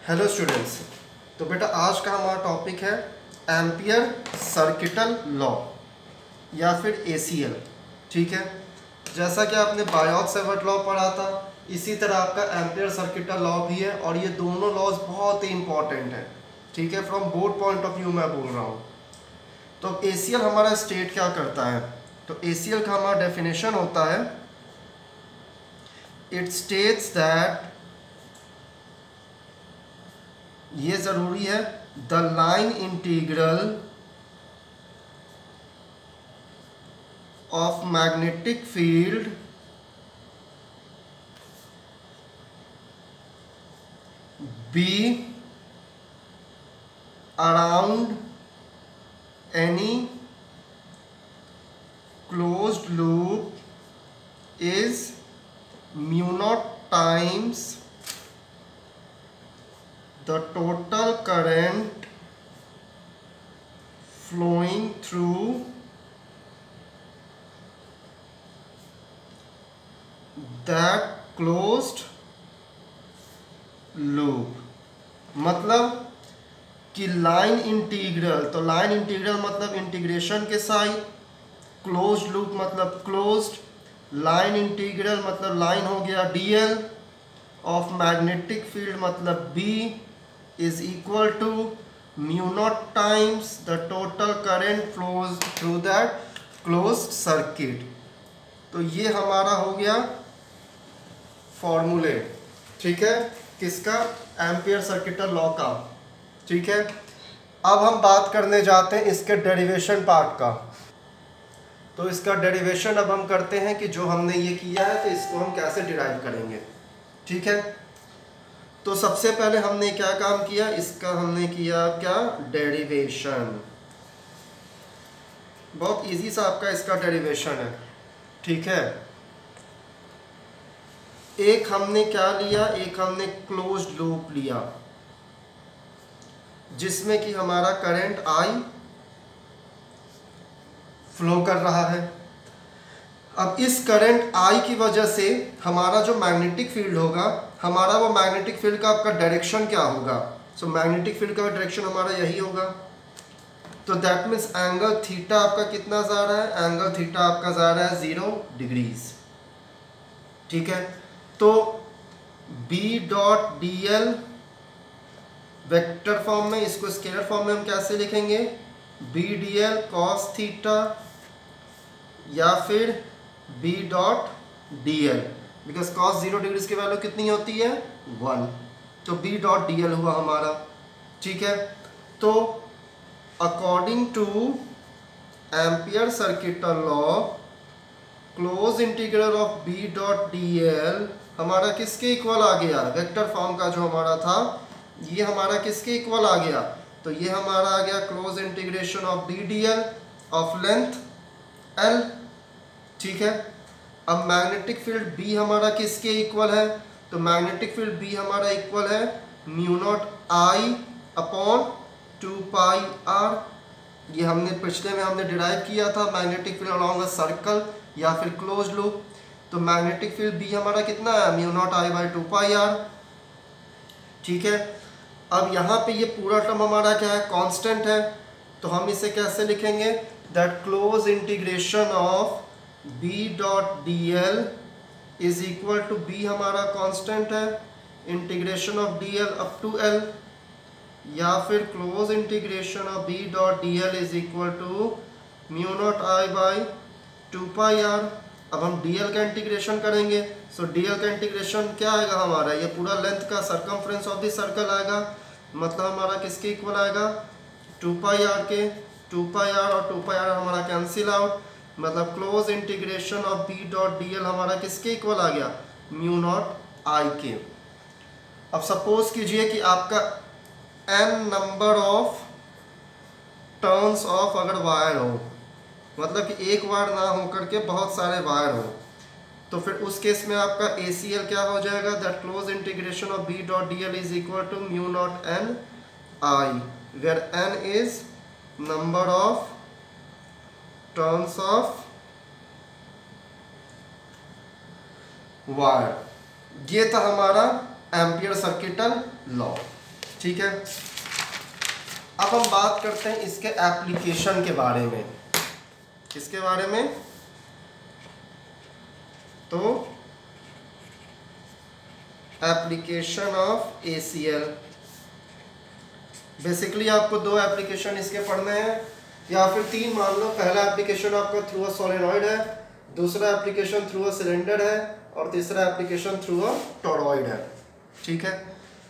Hello students. तो बेटा आज का हमारा टॉपिक है एम्पियर सर्किटल लॉ या फिर ACL। ठीक है, जैसा कि आपने बायोट-सेवर्ट लॉ पढ़ा था, इसी तरह आपका एम्पियर सर्किटल लॉ भी है और ये दोनों लॉज बहुत ही इंपॉर्टेंट हैं। ठीक है, from both point of view मैं बोल रहा हूँ। तो ACL हमारा स्टेट क्या करता है? तो ACL का हमारा डेफिनेशन होता है, इट स्टेट्स दैट, ये जरूरी है, the line integral of magnetic field be around any closed loop is mu naught times the total current flowing through that closed loop। मतलब कि लाइन इंटीग्रल, तो लाइन इंटीग्रल मतलब integration के side, closed loop मतलब closed, line integral मतलब line हो गया DL of magnetic field मतलब B is equal to mu naught times the total current flows through that closed circuit। तो ये हमारा हो गया फॉर्मूले। ठीक है, किसका? एम्पियर सर्किटल लॉ का। ठीक है, अब हम बात करने जाते हैं इसके डेरिवेशन पार्ट का। तो इसका डेरिवेशन अब हम करते हैं कि जो हमने ये किया है तो इसको हम कैसे डिराइव करेंगे। ठीक है, तो सबसे पहले हमने क्या काम किया, इसका हमने किया क्या, डेरिवेशन। बहुत इजी सा आपका इसका डेरिवेशन है। ठीक है, एक हमने क्या लिया, एक हमने क्लोज्ड लूप लिया जिसमें कि हमारा करंट I फ्लो कर रहा है। अब इस करंट I की वजह से हमारा जो मैग्नेटिक फील्ड होगा, हमारा वो मैग्नेटिक फील्ड का आपका डायरेक्शन क्या होगा? सो मैग्नेटिक फील्ड का डायरेक्शन हमारा यही होगा। तो दैट मीन्स एंगल थीटा आपका कितना जा रहा है? एंगल थीटा आपका जा रहा है 0 डिग्रीज। ठीक है, तो B dot DL vector form में, इसको स्केलर फॉर्म में हम कैसे लिखेंगे? B DL cos थीटा या फिर B dot DL, because cos 0 degrees की वैल्यू कितनी होती है? 1। तो B डॉट DL हुआ हमारा। ठीक है, तो according two ampere circuital law, close integral of B dot DL हमारा किसके इक्वल आ गया? वेक्टर फॉर्म का जो हमारा था ये हमारा किसके इक्वल आ गया? तो ये हमारा आ गया close integration of B DL of length L। ठीक है, अब मैग्नेटिक फील्ड B हमारा किसके इक्वल है? तो मैग्नेटिक फील्ड B हमारा इक्वल है mu naught I upon 2 pi R। ये हमने पिछले में हमने डिराइव किया था, magnetic field along a circle या फिर क्लोज लूप। तो मैग्नेटिक फील्ड B हमारा कितना है? Mu naught I by 2 pi R। ठीक है, अब यहाँ पे ये पूरा टर्म हमारा क्या है? कांस्टेंट है। तो हम इसे कैसे लिखेंगे? That close integration of B dot DL is equal to, B हमारा कांस्टेंट है, integration of DL up to L, या फिर close integration of B dot DL is equal to mu naught I by 2 pi R। अब हम DL का integration करेंगे। सो DL का integration क्या आएगा हमारा? ये पूरा लेंथ का सर्कमफ्रेंस ऑफ द सर्कल आएगा, मतलब हमारा किसके इक्वल आएगा? 2 पाई R के। 2 पाई R और 2 पाई R हमारा कैंसिल आउट, मतलब close integration of B dot DL हमारा किसके इक्वल आ गया? म्यू नॉट I के। अब सपोज कीजिए कि आपका n number of turns of अगर वायर हो, मतलब कि एक वायर ना होकर के बहुत सारे वायर हो, तो फिर उस केस में आपका ACL क्या हो जाएगा? That close integration of B dot DL is equal to mu naught N I, where N is number of turns of wire. ये था हमारा एम्पियर सर्किटल लॉ। ठीक है। अब हम बात करते हैं इसके एप्लीकेशन के बारे में। किसके बारे में? तो एप्लीकेशन ऑफ ACL। बेसिकली आपको दो एप्लीकेशन इसके पढ़ने हैं, या फिर तीन मान लो। पहला एप्लीकेशन आपका थ्रू अ सोलेनॉइड है, दूसरा एप्लीकेशन थ्रू अ सिलेंडर है, और तीसरा एप्लीकेशन थ्रू अ टॉरॉइड है। ठीक है,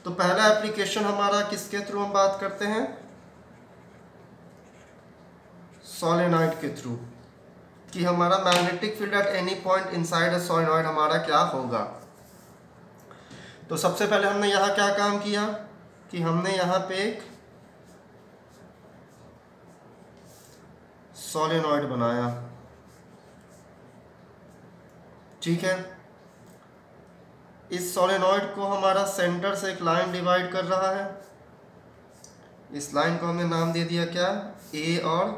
तो पहला एप्लीकेशन हमारा किसके थ्रू हम बात करते हैं? सोलेनॉइड के थ्रू, कि हमारा magnetic field at any point inside a solenoid हमारा क्या होगा। तो सबसे पहले हमने यहाँ क्या काम किया कि हमने यहाँ पे एक सोलेनॉइड बनाया। ठीक है, इस सोलेनॉइड को हमारा सेंटर से एक लाइन डिवाइड कर रहा है। इस लाइन को हमने नाम दे दिया क्या? A और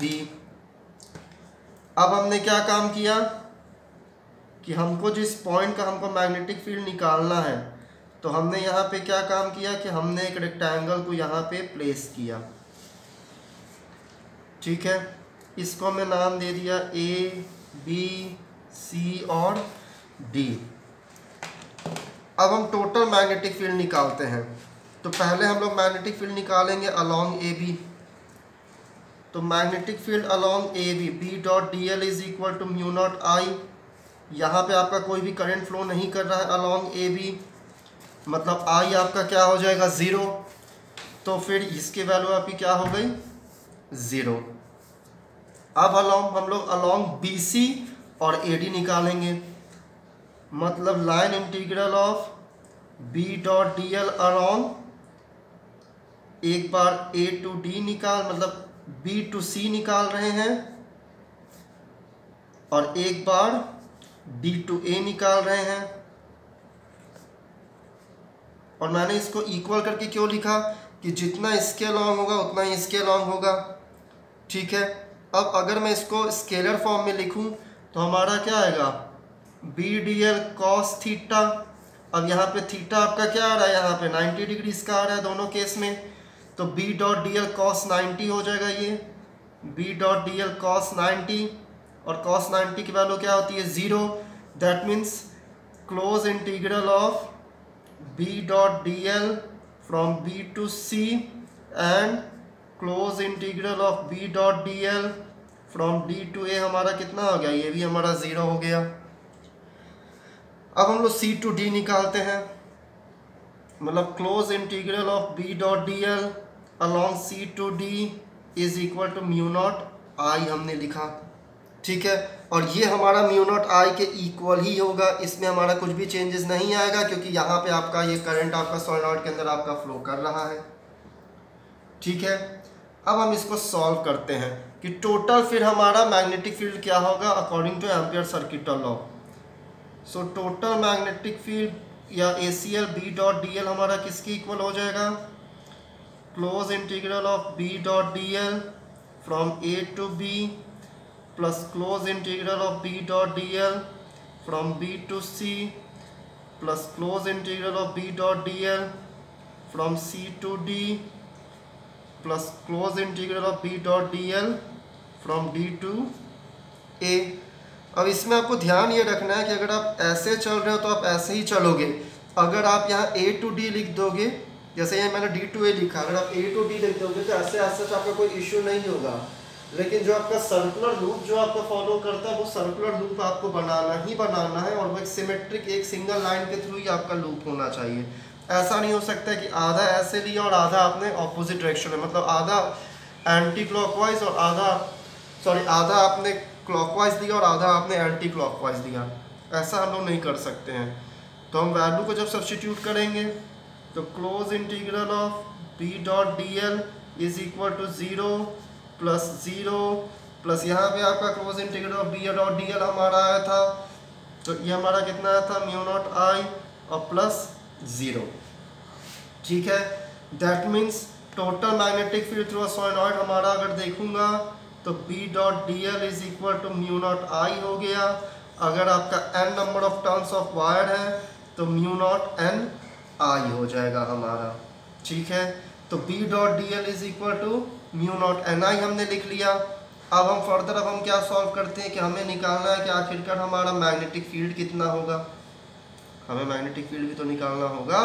B। अब हमने क्या काम किया कि हमको जिस पॉइंट का हमको मैग्नेटिक फील्ड निकालना है, तो हमने यहाँ पे क्या काम किया कि हमने एक रेक्टेंगल को यहाँ पे प्लेस किया। ठीक है, इसको हमने नाम दे दिया A, B, C और D। अब हम टोटल मैग्नेटिक फील्ड निकालते हैं। तो पहले हम लोग मैग्नेटिक फील्ड निकालेंगे अलोंग AB। तो magnetic field along AB, B.dl is equal to mu naught I। यहाँ पे आपका कोई भी करंट फ्लो नहीं कर रहा है अलोंग AB, मतलब I आपका क्या हो जाएगा? 0। तो फिर इसकी वैल्यू आपकी क्या हो गई? 0। अब हम लोग अलोंग BC और AD निकालेंगे, मतलब line integral of B.dl along, एक बार A to D निकाल, मतलब B to C निकाल रहे हैं, और एक बार D to A निकाल रहे हैं। और मैंने इसको इक्वल करके क्यों लिखा कि जितना इसके लॉन्ग होगा उतना ही इसके लॉन्ग होगा। ठीक है, अब अगर मैं इसको स्केलर फॉर्म में लिखूं तो हमारा क्या आएगा? BDL cos theta. अब यहाँ पे थीटा आपका क्या आ रहा है? यहाँ पे 90 डिग्री इसका आ रहा है दोनों केस में, तो B.dl cos 90 हो जाएगा। ये B.dl cos 90, और cos 90 की वैल्यू क्या होती है? 0। That means close integral of B.dl from B to C and close integral of B.dl from D to A हमारा कितना हो गया? ये भी हमारा 0 हो गया। अब हम लोग C to D निकालते हैं, मतलब close integral of B.dl along C to D is equal to mu naught I हमने लिखा। ठीक है, और ये हमारा म्यू नॉट I के इक्वल ही होगा, इसमें हमारा कुछ भी चेंजेस नहीं आएगा, क्योंकि यहाँ पे आपका ये करंट आपका सोलेनॉइड के अंदर आपका फ्लो कर रहा है। ठीक है, अब हम इसको सॉल्व करते हैं कि टोटल फिर हमारा मैग्नेटिक फील्ड क्या होगा according two ampere circuit law. So total magnetic field या ACL B.dl हमारा किसकी इक्वल हो जाएगा? Close integral of B.dl from A to B plus close integral of B.dl from B to C plus close integral of B.dl from C to D plus close integral of B.dl from D to A। अब इसमें आपको ध्यान ये रखना है कि अगर आप ऐसे चल रहे हो तो आप ऐसे ही चलोगे। अगर आप यहाँ A to D लिख दोगे, जैसे यहाँ मैंने D to A लिखा, अगर आप A to D लिख दोगे तो ऐसे ऐसे आपका कोई इश्यू नहीं होगा। लेकिन जो आपका सर्कुलर लूप जो आपका फॉलो करता है, वो सर्कुलर लूप आपको बनाना ही बनाना है, और वो एक सिमेट्रिक एक सिंगल लाइन के थ्रू ही आपका लूप होना चाहिए। ऐसा नहीं हो सकता कि आधा ऐसे लिया और आधा आपने ऑपोजिट डायरेक्शन में, मतलब आधा एंटी क्लॉकवाइज और आधा आपने क्लॉकवाइज दिया और आधा आपने एंटी क्लॉकवाइज दिया। ऐसा हम लोग नहीं कर सकते हैं। तो हम वैल्यू को जब सब्स्टिट्यूट करेंगे तो close integral of B.dl is equal to 0 plus 0 plus यहाँ पे आपका क्लोज इंटीग्रल ऑफ B.dl हमारा आया था, तो ये हमारा कितना आया था? म्यू नॉट I और प्लस 0। ठीक है, that means total magnetic field through a solenoid हमारा अगर देखूंगा तो B.dl is equal to mu naught I हो गया। अगर आपका n number of turns of wire है तो म्यू नॉट n आई हो जाएगा हमारा। ठीक है, तो B dot D L is equal to mu naught N I हमने लिख लिया। अब हम फर्दर हम क्या सॉल्व करते हैं कि हमें निकालना है कि आखिरकार हमारा मैग्नेटिक फील्ड कितना होगा। हमें मैग्नेटिक फील्ड भी तो निकालना होगा,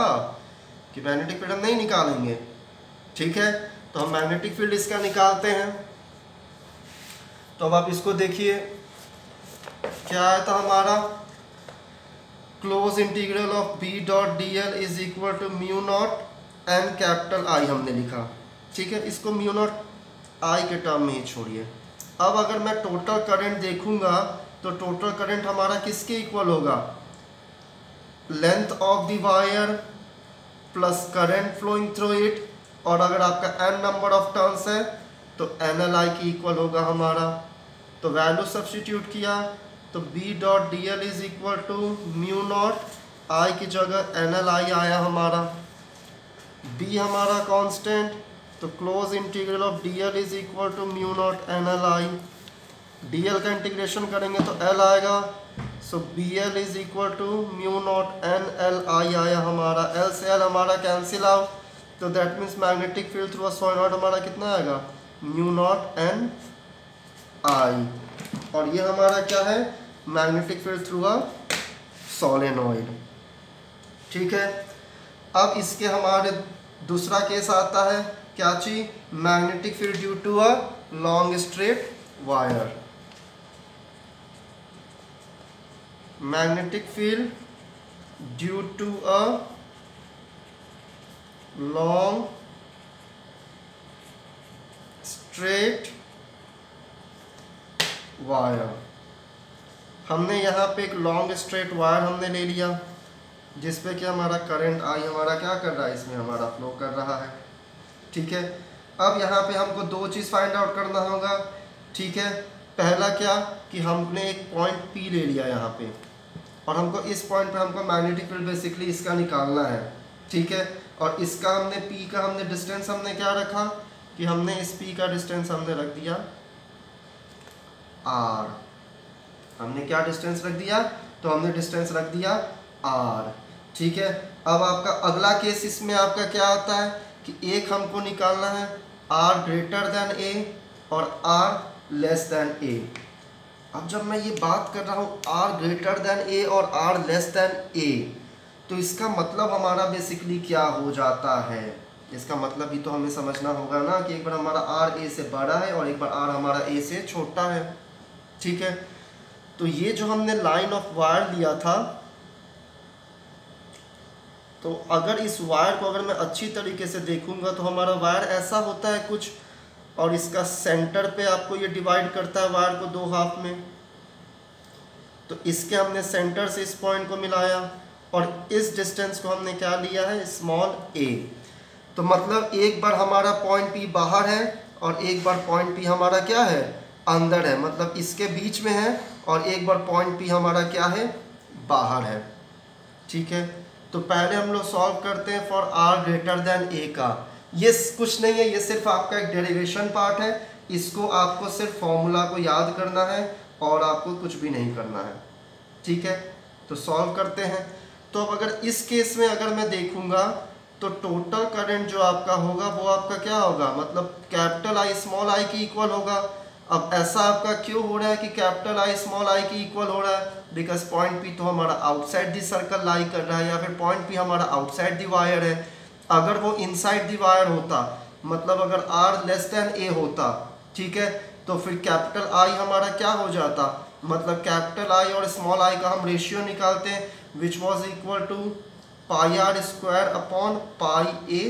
कि मैग्नेटिक फील्ड हम नहीं निकालेंगे। ठीक है, तो हम मैग्नेटिक फील्ड इसका निकालते हैं। तो अब आप इसको देखिए क्या आया था हमारा, close integral of B dot D L is equal to mu naught N capital I हमने लिखा। ठीक है, इसको म्यू नॉट आई के टर्म में ही छोड़िए। अब अगर मैं टोटल करंट देखूंगा तो टोटल करंट हमारा किसके इक्वल होगा, length of the wire plus current flowing through it, और अगर आपका n नंबर ऑफ टर्न्स है तो NLI की इक्वल होगा हमारा। तो वैल्यू सब्स्टिट्यूट किया तो B dot D L is equal to mu naught I की जगह NLI आया हमारा। B हमारा कांस्टेंट, तो close integral of D L is equal to mu naught NLI। DL का इंटीग्रेशन करेंगे तो L आएगा, so BL is equal to mu naught NLI आया हमारा। L से L हमारा कैंसिल आउट, तो that means magnetic field through a solenoid हमारा कितना आएगा, म्यू नॉट NI। और ये हमारा क्या है, magnetic field through a solenoid. ठीक है, अब इसके हमारे दूसरा केस आता है क्या चीज, magnetic field due to a long straight wire. Magnetic field due to a long straight wire. हमने यहाँ पे एक लॉन्ग स्ट्रेट वायर हमने ले लिया जिसपे कि हमारा करंट आई हमारा क्या कर रहा है, इसमें हमारा फ्लो कर रहा है। ठीक है, अब यहाँ पे हमको दो चीज़ फाइंड आउट करना होगा। ठीक है, पहला क्या कि हमने एक पॉइंट P ले लिया यहाँ पे, और हमको इस पॉइंट पे हमको मैग्नेटिक फील्ड बेसिकली इसका निकालना है। ठीक है, और इसका हमने P का हमने डिस्टेंस हमने क्या रखा कि हमने इस P का डिस्टेंस हमने रख दिया R। हमने क्या डिस्टेंस रख दिया, तो हमने डिस्टेंस रख दिया R। ठीक है, अब आपका अगला केस इसमें आपका क्या आता है कि एक हमको निकालना है R ग्रेटर देन A और R लेस देन A। अब जब मैं ये बात कर रहा हूँ R ग्रेटर देन A और R लेस देन A, तो इसका मतलब हमारा बेसिकली क्या हो जाता है, इसका मतलब भी तो हमें समझना होगा ना कि एक बार हमारा R A से बड़ा है और एक बार R हमारा A से छोटा है। ठीक है, तो ये जो हमने लाइन ऑफ वायर लिया था, तो अगर इस वायर को अगर मैं अच्छी तरीके से देखूंगा तो हमारा वायर ऐसा होता है कुछ, और इसका सेंटर पे आपको ये डिवाइड करता है वायर को दो हाफ में। तो इसके हमने सेंटर से इस पॉइंट को मिलाया और इस डिस्टेंस को हमने क्या लिया है, स्मॉल a। तो मतलब एक बार हमारा पॉइंट P बाहर है और एक बार पॉइंट P हमारा क्या है, अंदर है, मतलब इसके बीच में है, और एक बार पॉइंट P हमारा क्या है, बाहर है। ठीक है, तो पहले हम लोग सॉल्व करते हैं for R greater than A का। ये कुछ नहीं है, ये सिर्फ आपका एक डेरिवेशन पार्ट है, इसको आपको सिर्फ फॉर्मूला को याद करना है और आपको कुछ भी नहीं करना है। ठीक है, तो सॉल्व करते हैं। तो अब अगर इस केस में अगर मैं देखूंगा तो टोटल करंट जो आपका होगा वो आपका क्या होगा, मतलब कैपिटल I स्मॉल i की इक्वल होगा। अब ऐसा आपका क्यों हो रहा है कि कैपिटल I स्मॉल i की इक्वल हो रहा है, बिकॉज पॉइंट P तो हमारा आउटसाइड दी सर्कल लाई कर रहा है, या फिर पॉइंट P हमारा आउटसाइड दी वायर है। अगर वो इनसाइड दी वायर होता, मतलब अगर R लेस देन A होता, ठीक है, तो फिर कैपिटल I हमारा क्या हो जाता, मतलब कैपिटल I और स्मॉल i का हम रेशियो निकालते हैं, which was equal to pi r square upon pi a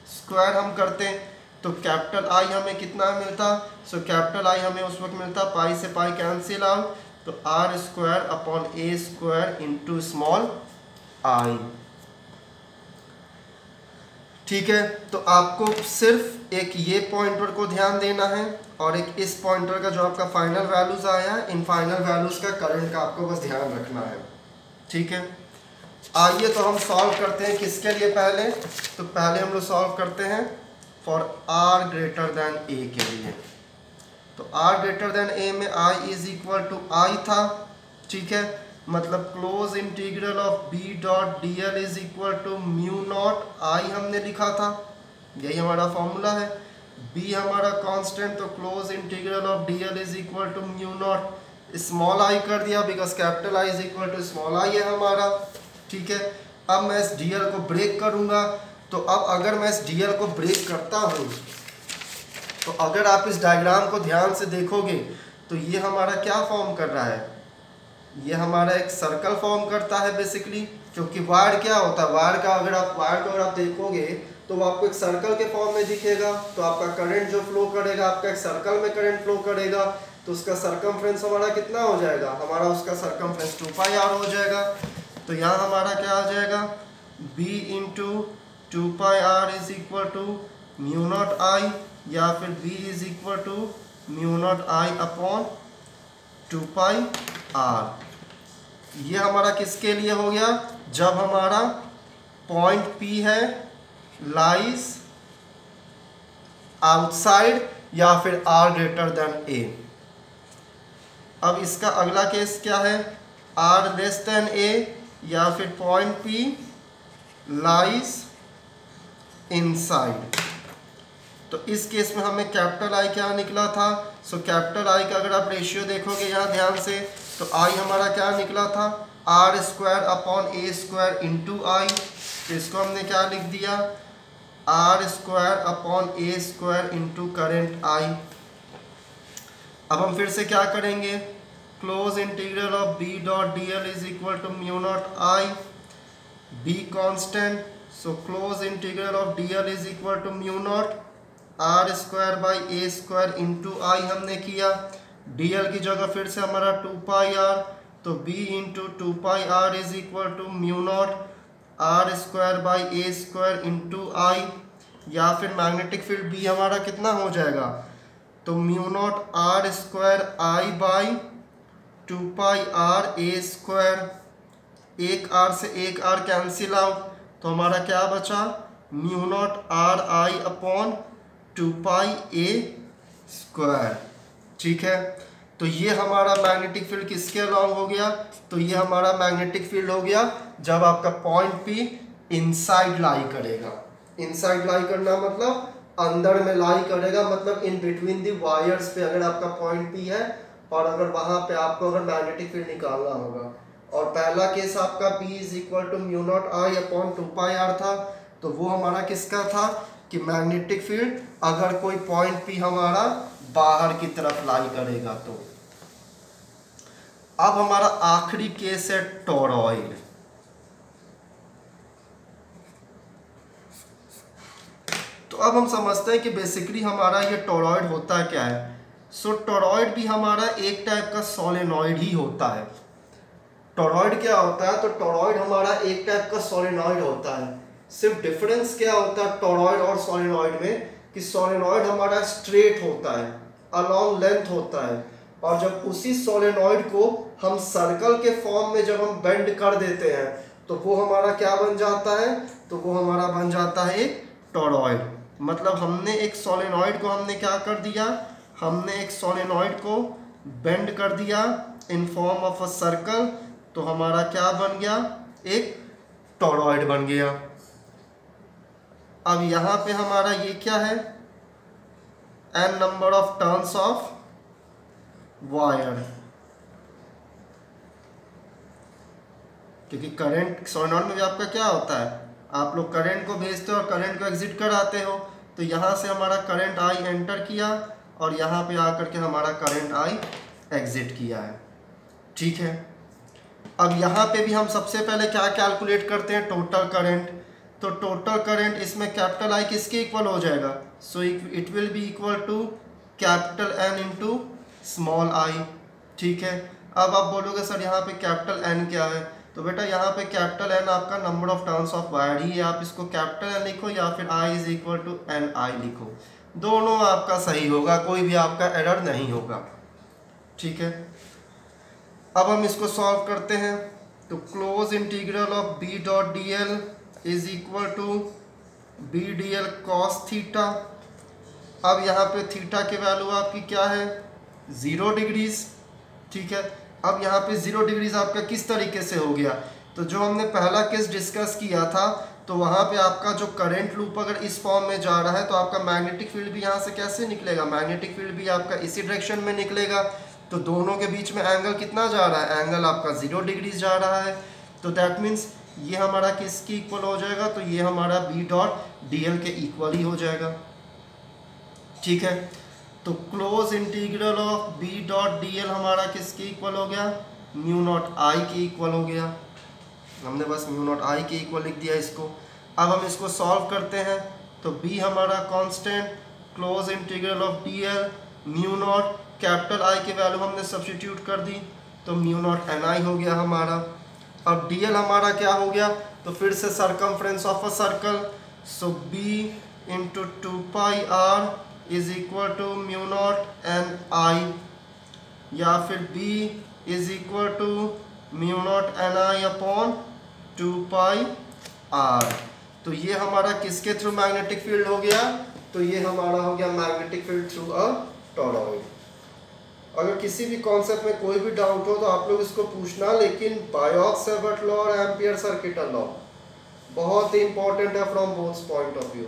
square हम करते हैं। तो कैपिटल I हमें कितना मिलता, सो कैपिटल I हमें उस वक्त मिलता, पाई से पाई कैंसिल आउट, तो r square upon A square into small i। ठीक है, तो आपको सिर्फ एक ये पॉइंटर को ध्यान देना है और एक इस पॉइंटर का जो आपका फाइनल वैल्यूज आया है, इन फाइनल वैल्यूज का करंट का आपको बस ध्यान रखना है। ठीक है, आइए तो हम सॉल्व करते हैं किसके लिए, पहले तो पहले हम लोग सॉल्व करते हैं for R greater than A के लिए। तो R ग्रेटर देन A में I is equal to I था। ठीक है, मतलब close integral of B dot D L is equal to mu naught I हमने लिखा था, यही हमारा फॉर्मूला है। बी हमारा कांस्टेंट, तो close integral of D L is equal to mu naught small I कर दिया because capital I is equal to small I है हमारा। ठीक है, अब मैं इस डी एल को ब्रेक करूँगा। तो अब अगर मैं इस डी एल को ब्रेक करता हूँ तो अगर आप इस डायग्राम को ध्यान से देखोगे तो ये हमारा क्या फॉर्म कर रहा है, ये हमारा एक सर्कल फॉर्म करता है बेसिकली। क्योंकि वायर क्या होता है, वायर को अगर आप देखोगे तो वो आपको एक सर्कल के फॉर्म में दिखेगा। तो आपका करंट जो फ्लो करेगा, आपका एक सर्कल में करंट फ्लो करेगा, तो उसका सरकमफ्रेंस हमारा कितना हो जाएगा, हमारा उसका सरकमफ्रेंस 2πr हो जाएगा। तो यहाँ हमारा क्या आ जाएगा, b into 2πr is equal to mu naught I, या फिर b is equal to mu naught I upon 2πr। ये हमारा किसके लिए हो गया, जब हमारा पॉइंट P है लाइज आउटसाइड या फिर r ग्रेटर देन a। अब इसका अगला केस क्या है, r लेस देन a या फिर पॉइंट P लाइज इनसाइड। तो इस केस में हमें कैपिटल आई क्या निकला था, सो कैपिटल आई का अगर आप रेशियो देखोगे यहाँ ध्यान से, तो आई हमारा क्या निकला था, R square upon A square into I. तो इसको हमने क्या लिख दिया, R square upon A square into current I. अब हम फिर से क्या करेंगे, close integral of B dot D L is equal to mu naught I, B constant, so close integral of D L is equal to mu naught are square by A square into I हमने किया। D L की जगह फिर से हमारा 2πr, तो b into 2πr is equal to mu naught are square by A square into I, या फिर मैग्नेटिक फील्ड b हमारा कितना हो जाएगा, तो mu naught are square I by 2πr a square, एक r से एक r कैंसिल आउट, तो हमारा क्या बचा, mu naught are I upon 2πa square. ठीक है, तो ये हमारा मैग्नेटिक फील्ड किसके अलॉन्ग हो गया, तो ये हमारा मैग्नेटिक फील्ड हो गया जब आपका पॉइंट P इनसाइड लाई करेगा। इनसाइड लाई करना मतलब अंदर में लाई करेगा, मतलब इन बिटवीन दी वायर्स पे अगर आपका पॉइंट P है और अगर वहां पे आपको अगर मैग्नेटिक फील्ड निकालना होगा। और पहला केस आपका P is equal to mu naught I upon 2πr था, तो वो हमारा किसका था कि मैग्नेटिक फील्ड अगर कोई पॉइंट P हमारा बाहर की तरफ लाई करेगा। तो अब हमारा आखिरी केस है टोरॉइड। तो अब हम समझते हैं कि बेसिकली हमारा ये टोरॉइड होता क्या है। सो टोरॉइड भी हमारा एक टाइप का सोलेनॉइड ही होता है। टोरॉइड क्या होता है, तो टोरॉइड हमारा एक टाइप का सोलेनॉइड होता है। सिर्फ डिफरेंस क्या होता है टोरॉइड और सोलेनॉइड में, कि सोलेनॉइड हमारा स्ट्रेट होता है, अलॉन्ग लेंथ होता है, और जब उसी सोलेनॉइड को हम सर्कल के फॉर्म में जब हम बेंड कर देते हैं तो वो हमारा क्या बन जाता है, तो वो हमारा बन जाता है एक टोरॉइड। मतलब हमने एक सोलेनॉइड को हमने क्या कर दिया, हमने एक सोलेनॉइड को बेंड कर दिया in form of a circle, तो हमारा क्या बन गया, एक टोरॉइड बन गया। अब यहाँ पे हमारा ये क्या है, n number of turns of wire, क्योंकि करंट सोलेनॉइड में भी आपका क्या होता है, आप लोग करंट को भेजते हो और करंट को एग्जिट कराते हो। तो यहाँ से हमारा करंट आई एंटर किया और यहाँ पे आकर के हमारा करंट आई एग्जिट किया है। ठीक है, अब यहाँ पे भी हम सबसे पहले क्या कैलकुलेट करते हैं, टोटल करंट। तो टोटल करंट इसमें कैपिटल आई किसके इक्वल हो जाएगा, so it will be equal to capital N into small I. ठीक है, अब आप बोलोगे सर यहाँ पे कैपिटल एन क्या है, तो बेटा यहाँ पे कैपिटल एन आपका number of turns of wire ही है, आप इसको कैपिटल एन लिखो या फिर I is equal to N I लिखो, दोनों आपका सही होगा, कोई भी आपका एरर नहीं होगा। ठीक है, अब हम इसको सॉल्व करते हैं। तो close integral of B dot D L is equal to B D L cos theta. अब यहाँ पे थीटा की वैल्यू आपकी क्या है, 0 डिग्रीज। ठीक है, अब यहाँ पे 0 डिग्रीज आपका किस तरीके से हो गया, तो जो हमने पहला केस डिस्कस किया था तो वहाँ पे आपका जो करंट लूप अगर इस फॉर्म में जा रहा है तो आपका मैग्नेटिक फील्ड भी यहाँ से कैसे निकलेगा, मैग्नेटिक फील्ड भी आपका इसी डायरेक्शन में निकलेगा। तो दोनों के बीच में एंगल कितना जा रहा है, एंगल आपका 0 डिग्रीज जा रहा है। तो दैट मीन्स ये हमारा किसकी इक्वल हो जाएगा, तो ये हमारा B डॉट DL के इक्वल ही हो जाएगा। ठीक है, तो close integral of B dot DL हमारा किसकी इक्वल हो गया, म्यू नॉट I के इक्वल हो गया। हमने बस म्यू नॉट I के इक्वल लिख दिया इसको। अब हम इसको सॉल्व करते हैं तो B हमारा constant, close integral of DL mu naught, capital I की वैल्यू हमने सब्स्टिट्यूट कर दी तो म्यू नॉट NI हो गया हमारा। अब DL हमारा क्या हो गया, तो फिर से circumference of a circle, so B into 2 pi R is equal to mu naught NI, या फिर B is equal to mu naught NI upon 2 pi R। तो ये हमारा किसके थ्रू मैग्नेटिक फील्ड हो गया, तो ये हमारा हो गया मैग्नेटिक फील्ड थ्रू अ टॉरॉइड। अगर किसी भी कॉन्सेप्ट में कोई भी डाउट हो तो आप लोग इसको पूछना, लेकिन बायोट-सेवर्ट लॉ और एम्पियर सर्किट लॉ बहुत ही इंपॉर्टेंट है from both point of view,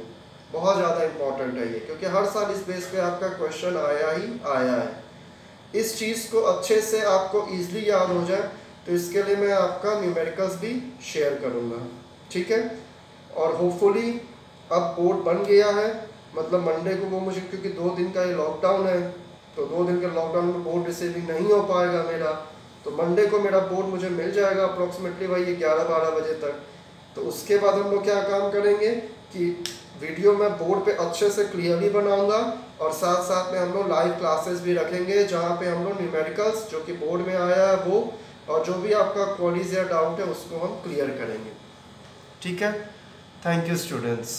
बहुत ज़्यादा इंपॉर्टेंट है ये, क्योंकि हर साल इस बेस पे आपका क्वेश्चन आया ही आया है। इस चीज़ को अच्छे से आपको ईजिली याद हो जाए तो इसके लिए मैं आपका न्यूमेरिकल्स भी शेयर करूँगा, ठीक है। और होपफुली अब बोर्ड बन गया है, मतलब मंडे को वो मुझे, क्योंकि 2 दिन का ये लॉकडाउन है तो 2 दिन के लॉकडाउन में बोर्ड रिसीविंग नहीं हो पाएगा मेरा, तो मंडे को मेरा बोर्ड मुझे मिल जाएगा अप्रॉक्सीमेटली वही 11-12 बजे तक। तो उसके बाद हम लोग क्या काम करेंगे कि वीडियो मैं बोर्ड पे अच्छे से क्लियरली बनाऊंगा और साथ साथ में हम लोग लाइव क्लासेस भी रखेंगे जहाँ पे हम लोग न्यूमेरिकल्स जो कि बोर्ड में आया है वो और जो भी आपका क्वेरीज या डाउट है उसको हम क्लियर करेंगे, ठीक है। Thank you students.